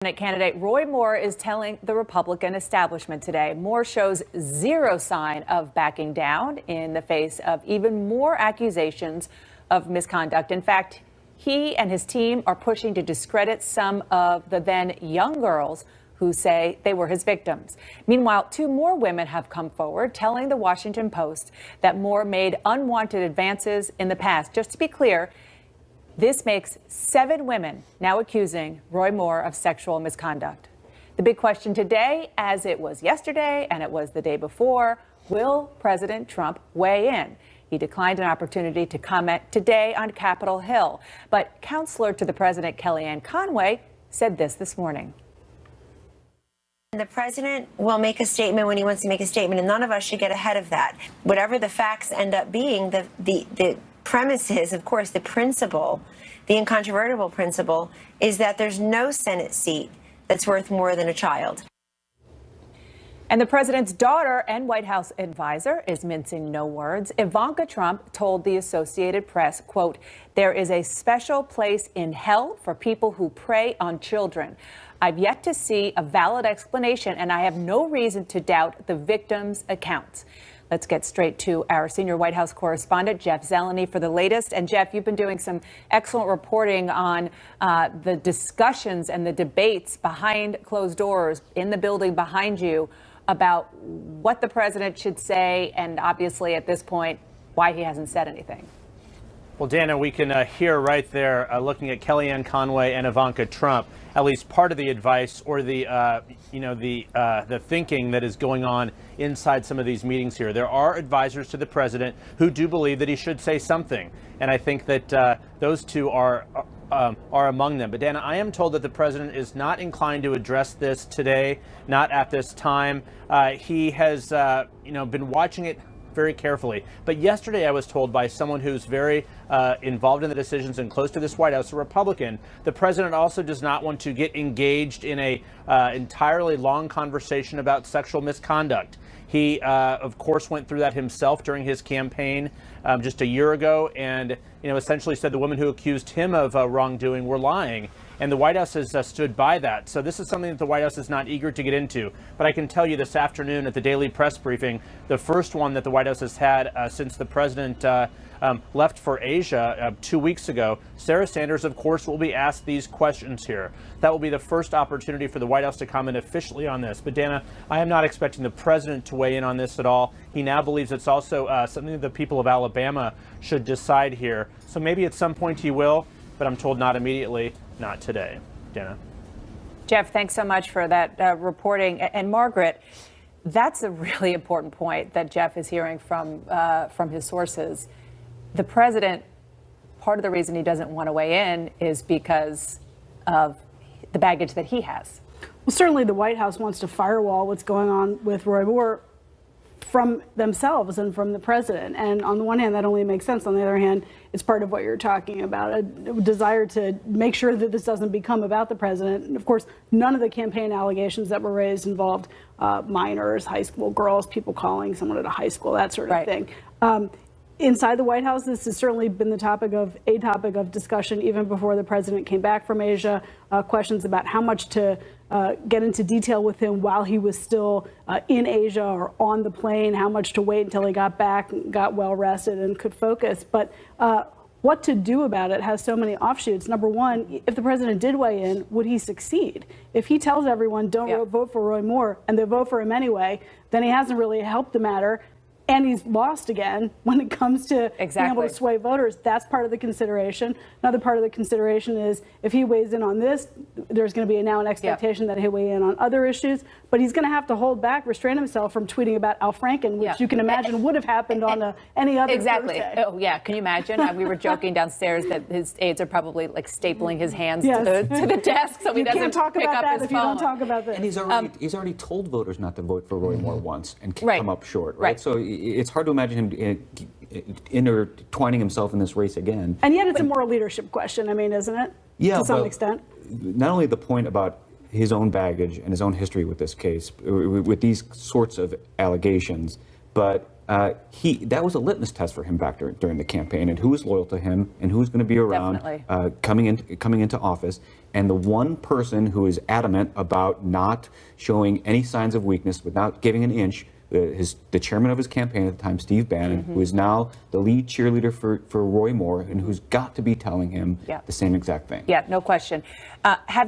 Senate candidate Roy Moore is telling the Republican establishment today. Moore shows zero sign of backing down in the face of even more accusations of misconduct. In fact, he and his team are pushing to discredit some of the then young girls who say they were his victims. Meanwhile, two more women have come forward telling the Washington Post that Moore made unwanted advances in the past. Just to be clear, this makes 7 women now accusing Roy Moore of sexual misconduct. The big question today, as it was yesterday and it was the day before, will President Trump weigh in? He declined an opportunity to comment today on Capitol Hill. But counselor to the president, Kellyanne Conway, said this morning. The president will make a statement when he wants to make a statement, and none of us should get ahead of that. Whatever the facts end up being, the premise is, of course, the principle, the incontrovertible principle, is that there's no Senate seat that's worth more than a child. And the president's daughter and White House advisor is mincing no words. Ivanka Trump told the Associated Press, quote, "There is a special place in hell for people who prey on children. I've yet to see a valid explanation, and I have no reason to doubt the victims' accounts." Let's get straight to our senior White House correspondent, Jeff Zeleny, for the latest. And Jeff, you've been doing some excellent reporting on the discussions and the debates behind closed doors in the building behind you about what the president should say, and obviously at this point, why he hasn't said anything. Well, Dana, we can hear right there, looking at Kellyanne Conway and Ivanka Trump, at least part of the advice or the thinking that is going on inside some of these meetings here. There are advisors to the president who do believe that he should say something, and I think that those two are among them. But Dana, I am told that the president is not inclined to address this today, not at this time. He has, been watching it very carefully. But yesterday I was told by someone who's very involved in the decisions and close to this White House, a Republican, the president also does not want to get engaged in a entirely long conversation about sexual misconduct. He, of course, went through that himself during his campaign just a year ago and, essentially said the women who accused him of wrongdoing were lying. And the White House has stood by that. So this is something that the White House is not eager to get into. But I can tell you this afternoon at the daily press briefing, the first one that the White House has had since the president left for Asia 2 weeks ago, Sarah Sanders, of course, will be asked these questions here. That will be the first opportunity for the White House to comment officially on this. But Dana, I am not expecting the president to weigh in on this at all. He now believes it's also something that the people of Alabama should decide here. So maybe at some point he will, but I'm told not immediately. Not today. Dana. Jeff, thanks so much for that reporting. And Margaret, that's a really important point that Jeff is hearing from his sources. The president, part of the reason he doesn't want to weigh in is because of the baggage that he has. Well, certainly the White House wants to firewall what's going on with Roy Moore from themselves and from the president. And on the one hand, that only makes sense. On the other hand, it's part of what you're talking about, a desire to make sure that this doesn't become about the president. And of course, none of the campaign allegations that were raised involved minors, high school girls, people calling someone at a high school, that sort of thing. Inside the White House, this has certainly been a topic of discussion even before the president came back from Asia. Questions about how much to get into detail with him while he was still in Asia or on the plane, how much to wait until he got back, got well rested and could focus. But what to do about it has so many offshoots. Number one, if the president did weigh in, would he succeed? If he tells everyone don't vote for Roy Moore and they vote for him anyway, then he hasn't really helped the matter. And he's lost again when it comes to being able to sway voters. That's part of the consideration. Another part of the consideration is if he weighs in on this, there's going to be now an expectation that he'll weigh in on other issues. But he's going to have to hold back, restrain himself from tweeting about Al Franken, which you can imagine would have happened on any other Thursday. Oh, yeah. Can you imagine? We were joking downstairs that his aides are probably like stapling his hands to the desk so he doesn't talk pick about up that his if phone. you don't talk about this. And he's already told voters not to vote for Roy Moore once and come up short, right? So it's hard to imagine him intertwining himself in this race again. And yet it's a moral leadership question, I mean, isn't it? Yeah, to some extent. Not only the point about his own baggage and his own history with this case, with these sorts of allegations, but that was a litmus test for him back during the campaign, and who was loyal to him and who's going to be around coming into office. And the one person who is adamant about not showing any signs of weakness, without giving an inch, the chairman of his campaign at the time, Steve Bannon, who is now the lead cheerleader for Roy Moore, and who's got to be telling him the same exact thing. Yeah, no question.